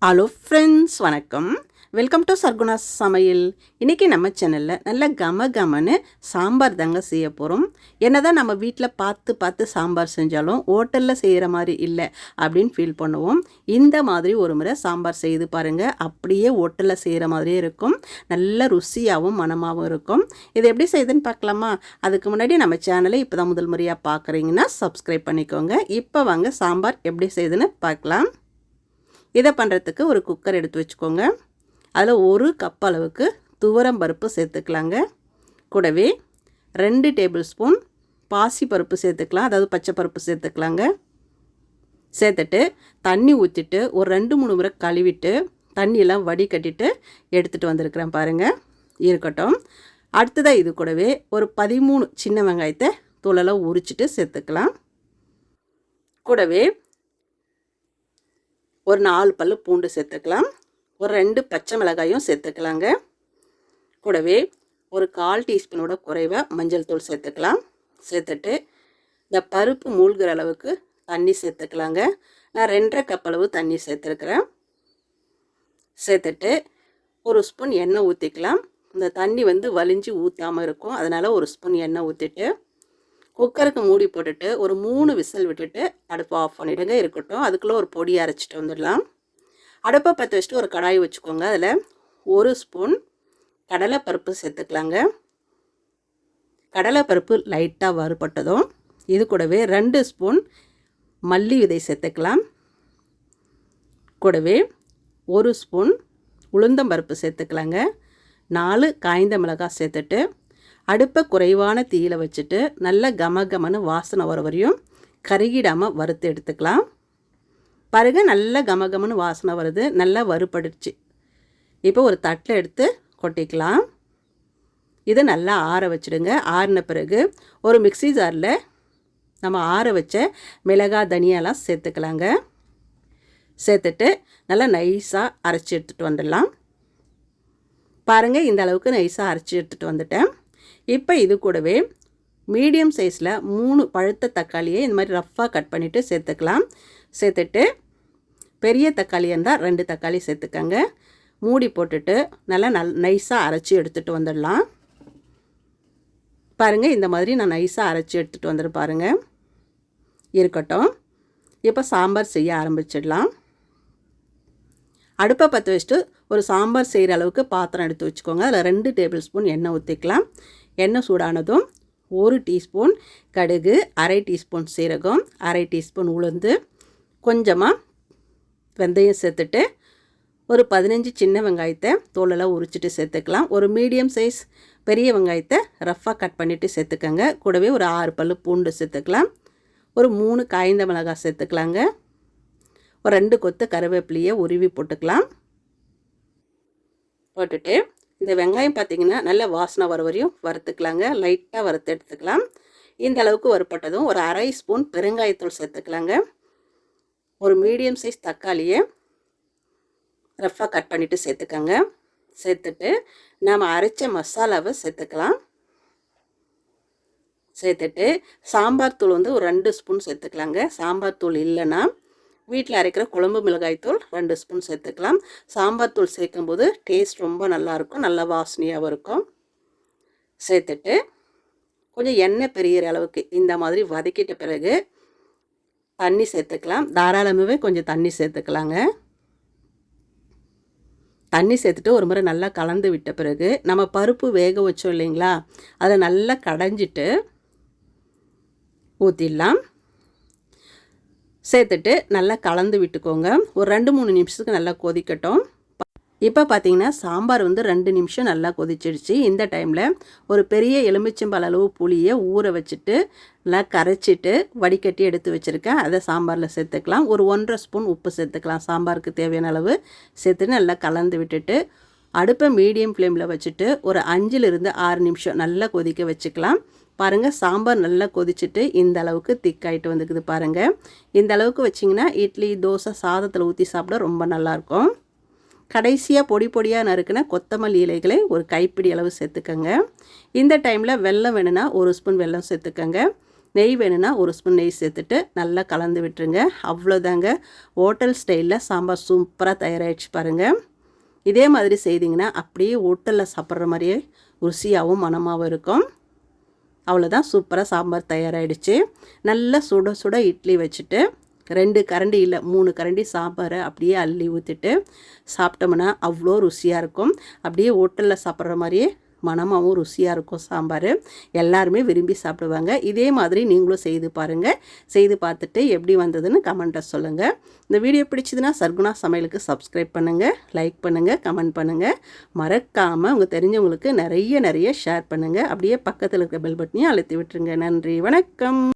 Hello friends, வணக்கம். Welcome to Sargunas சமையல். இன்றைக்கி நம்ம சேனலில் நல்ல கமன்னு சாம்பார் தாங்க செய்ய போகிறோம். என்ன தான் நம்ம வீட்டில் பார்த்து சாம்பார் செஞ்சாலும் ஹோட்டலில் செய்கிற மாதிரி இல்லை அப்படின்னு ஃபீல் பண்ணுவோம். இந்த மாதிரி ஒரு முறை சாம்பார் செய்து பாருங்கள். அப்படியே ஹோட்டலில் செய்கிற மாதிரியே இருக்கும். நல்ல ருசியாகவும் மணமாகவும் இருக்கும். இது எப்படி செய்யுதுன்னு பார்க்கலாமா? அதுக்கு முன்னாடி நம்ம சேனலை இப்போ தான் முதல் முறையாக பார்க்குறீங்கன்னா சப்ஸ்கிரைப் பண்ணிக்கோங்க. இப்போ வாங்க சாம்பார் எப்படி செய்யுதுன்னு பார்க்கலாம். இதை பண்ணுறதுக்கு ஒரு குக்கர் எடுத்து வச்சுக்கோங்க. அதில் 1 கப் அளவுக்கு துவரம் பருப்பு சேர்த்துக்கலாங்க. கூடவே 2 டேபிள் ஸ்பூன் பாசி பருப்பு சேர்த்துக்கலாம், அதாவது பச்சை பருப்பு சேர்த்துக்கலாங்க. சேர்த்துட்டு தண்ணி ஊற்றிட்டு ஒரு 2-3 முறை கழுவிட்டு தண்ணியெல்லாம் வடிகட்டிட்டு எடுத்துகிட்டு வந்திருக்கிறேன் பாருங்கள். இருக்கட்டும். அடுத்ததாக இது கூடவே ஒரு 13 சின்ன வெங்காயத்தை தோலெல்லாம் உரிச்சிட்டு சேர்த்துக்கலாம். கூடவே ஒரு 4 பல்லு பூண்டு சேர்த்துக்கலாம். ஒரு 2 பச்சை மிளகாயும் சேர்த்துக்கலாங்க. கூடவே ஒரு 1/4 டீஸ்பூனோட குறைவாக மஞ்சள் தூள் சேர்த்துக்கலாம். சேர்த்துட்டு இந்த பருப்பு மூழ்கிற அளவுக்கு தண்ணி சேர்த்துக்கலாங்க. நான் 2.5 கப் அளவு தண்ணி சேர்த்துருக்குறேன். சேர்த்துட்டு ஒரு ஸ்பூன் எண்ணெய் ஊற்றிக்கலாம். இந்த தண்ணி வலிஞ்சு ஊற்றாமல் இருக்கும், அதனால் ஒரு ஸ்பூன் எண்ணெய் ஊற்றிட்டு குக்கருக்கு மூடி போட்டுட்டு ஒரு 3 விசில் விட்டுட்டு அடுப்பை ஆஃப் பண்ணிவிடுங்க. இருக்கட்டும். அதுக்குள்ளே ஒரு பொடி அரைச்சிட்டு வந்துடலாம். அடுப்பை பற்ற வச்சுட்டு ஒரு கடாய் வச்சுக்கோங்க. அதில் 1 ஸ்பூன் கடலைப்பருப்பு சேர்த்துக்கலாங்க. கடலைப்பருப்பு லைட்டாக வறுபட்டதும் இது கூடவே 2 ஸ்பூன் மல்லி விதை சேர்த்துக்கலாம். கூடவே 1 ஸ்பூன் உளுந்தம்பருப்பு சேர்த்துக்கலாங்க. 4 காய்ந்த மிளகாய் சேர்த்துட்டு அடுப்பை குறைவான தீயில் வச்சுட்டு நல்ல கமன்னு வாசனை வர வரையும் கருகிடாமல் வறுத்து எடுத்துக்கலாம். பாருங்க, நல்ல கமன்னு வாசனை வருது, நல்லா வறுபடுச்சு. இப்போ ஒரு தட்டில் எடுத்து கொட்டிக்கலாம். இதை நல்லா ஆற வச்சுடுங்க. ஆறின பிறகு ஒரு மிக்ஸி ஜாரில் நம்ம ஆற வச்ச மிளகாய் தனியாலாம் சேர்த்துக்கலாங்க. சேர்த்துட்டு நல்லா நைஸாக அரைச்சி எடுத்துகிட்டு வந்துடலாம். பாருங்கள், இந்த அளவுக்கு நைஸாக அரைச்சி எடுத்துகிட்டு வந்துட்டேன். இப்போ இது கூடவே மீடியம் சைஸில் 3 பழுத்த தக்காளியை இந்த மாதிரி ரஃப்பாக கட் பண்ணிவிட்டு சேர்த்துக்கலாம். சேர்த்துட்டு பெரிய தக்காளி இருந்தால் 2 தக்காளி சேர்த்துக்கங்க. மூடி போட்டுட்டு நல்லா நைஸாக அரைச்சி எடுத்துகிட்டு வந்துடலாம். பாருங்கள், இந்த மாதிரி நான் நைஸாக அரைச்சி எடுத்துகிட்டு வந்துட்டு பாருங்கள். இருக்கட்டும். இப்போ சாம்பார் செய்ய ஆரம்பிச்சிடலாம். அடுப்பை பற்ற வச்சுட்டு ஒரு சாம்பார் செய்கிற அளவுக்கு பாத்திரம் எடுத்து வச்சுக்கோங்க. அதில் 2 டேபிள் ஸ்பூன் எண்ணெய் ஊற்றிக்கலாம். எண்ணெய் சூடானதும் 1 டீஸ்பூன் கடுகு, 1/2 டீஸ்பூன் சீரகம், 1/2 டீஸ்பூன் உளுந்து, கொஞ்சமாக வெந்தயம் சேர்த்துட்டு ஒரு 15 சின்ன வெங்காயத்தை தோலெல்லாம் உரிச்சிட்டு சேர்த்துக்கலாம். ஒரு மீடியம் சைஸ் பெரிய வெங்காயத்தை ரஃப்பாக கட் பண்ணிவிட்டு சேர்த்துக்கங்க. கூடவே ஒரு 6 பல்லு பூண்டு சேர்த்துக்கலாம். ஒரு 3 காய்ந்த மிளகாய் சேர்த்துக்கலாங்க. ஒரு 2 கொத்து கருவேப்பிலையை உருவி போட்டுக்கலாம். போட்டுட்டு இந்த வெங்காயம் பார்த்திங்கன்னா நல்ல வாசனை வர வரையும் வறுத்துக்கலாங்க. லைட்டாக வறுத்து எடுத்துக்கலாம். இந்த அளவுக்கு வறுப்பட்டதும் ஒரு 1/2 ஸ்பூன் பெருங்காயத்தூள் சேர்த்துக்கலாங்க. ஒரு மீடியம் சைஸ் தக்காளியை ரஃப்பாக கட் பண்ணிவிட்டு சேர்த்துக்கங்க. சேர்த்துட்டு நாம் அரைச்ச மசாலாவை சேர்த்துக்கலாம். சேர்த்துட்டு சாம்பார் தூள் ஒரு 2 ஸ்பூன் சேர்த்துக்கலாங்க. சாம்பார் தூள் இல்லைன்னா வீட்டில் அரைக்கிற குழம்பு மிளகாய் தூள் 2 ஸ்பூன் சேர்த்துக்கலாம். சாம்பார் தூள் சேர்க்கும்போது டேஸ்ட் ரொம்ப நல்லாயிருக்கும், நல்லா வாசனையாகவும் இருக்கும். சேர்த்துட்டு கொஞ்சம் எண்ணெய் பெரியிற அளவுக்கு இந்த மாதிரி வதக்கிட்ட பிறகு தண்ணி சேர்த்துக்கலாம். தாராளமாகவே கொஞ்சம் தண்ணி சேர்த்துக்கலாங்க. தண்ணி சேர்த்துட்டு ஒரு முறை நல்லா கலந்து விட்ட பிறகு நம்ம பருப்பு வேக வச்சோம் இல்லைங்களா, அதை நல்லா கடைஞ்சிட்டு ஊற்றிடலாம். சேர்த்துட்டு நல்லா கலந்து விட்டுக்கோங்க. ஒரு 2-3 நிமிஷத்துக்கு நல்லா கொதிக்கட்டும். இப்போ பார்த்தீங்கன்னா சாம்பார் 2 நிமிஷம் நல்லா கொதிச்சிடுச்சு. இந்த டைமில் ஒரு பெரிய எலுமிச்சம்பழ அளவு புளியை ஊற வச்சுட்டு நல்லா கரைச்சிட்டு வடிகட்டி எடுத்து வச்சுருக்கேன். அதை சாம்பாரில் சேர்த்துக்கலாம். ஒரு 1.5 ஸ்பூன் உப்பு சேர்த்துக்கலாம். சாம்பாருக்கு தேவையான அளவு சேர்த்துட்டு நல்லா கலந்து விட்டுட்டு அடுப்பை மீடியம் ஃப்ளேமில் வச்சுட்டு ஒரு 5லிருந்து 6 நிமிஷம் நல்லா கொதிக்க வச்சுக்கலாம். பாருங்கள், சாம்பார் நல்லா கொதிச்சுட்டு இந்த அளவுக்கு திக்காயிட்டு வந்துக்குது பாருங்கள். இந்த அளவுக்கு வச்சிங்கன்னா இட்லி, தோசை, சாதத்தில் ஊற்றி சாப்பிட ரொம்ப நல்லாயிருக்கும். கடைசியாக பொடியாக நறுக்குன கொத்தமல்லி இலைகளை ஒரு கைப்பிடி அளவு சேர்த்துக்கங்க. இந்த டைமில் வெல்லம் வேணும்னா 1 ஸ்பூன் வெல்லம் சேர்த்துக்கங்க. நெய் வேணும்னா 1 ஸ்பூன் நெய் சேர்த்துட்டு நல்லா கலந்து விட்டுருங்க. அவ்வளோதாங்க, ஹோட்டல் ஸ்டைலில் சாம்பார் சூப்பராக தயாராகிடுச்சு பாருங்கள். இதே மாதிரி செய்திங்கன்னா அப்படியே ஹோட்டலில் சாப்பிட்ற மாதிரியே ருசியாகவும் மணமாகவும் இருக்கும். அவ்வளோதான், சூப்பராக சாம்பார் தயாராகிடுச்சு. நல்லா சுட சுட இட்லி வச்சுட்டு 2 கரண்டி இல்லை 3 கரண்டி சாம்பாரை அப்படியே அள்ளி ஊற்றிட்டு சாப்பிட்டோம்னா அவ்வளோ ருசியாக இருக்கும். அப்படியே ஹோட்டலில் சாப்பிட்ற மாதிரியே மணமாகவும் ருசியாக இருக்கும் சாம்பார். எல்லாருமே விரும்பி சாப்பிடுவாங்க. இதே மாதிரி நீங்களும் செய்து பாருங்கள். செய்து பார்த்துட்டு எப்படி வந்ததுன்னு கமெண்ட்டில் சொல்லுங்கள். இந்த வீடியோ பிடிச்சதுன்னா சர்க்குணா சமையலுக்கு சப்ஸ்கிரைப் பண்ணுங்கள், லைக் பண்ணுங்கள், கமெண்ட் பண்ணுங்கள். மறக்காமல் உங்கள் தெரிஞ்சவங்களுக்கு நிறைய ஷேர் பண்ணுங்கள். அப்படியே பக்கத்தில் இருக்க பெல் பட்டனையும் அழுத்தி விட்டுருங்க. நன்றி, வணக்கம்.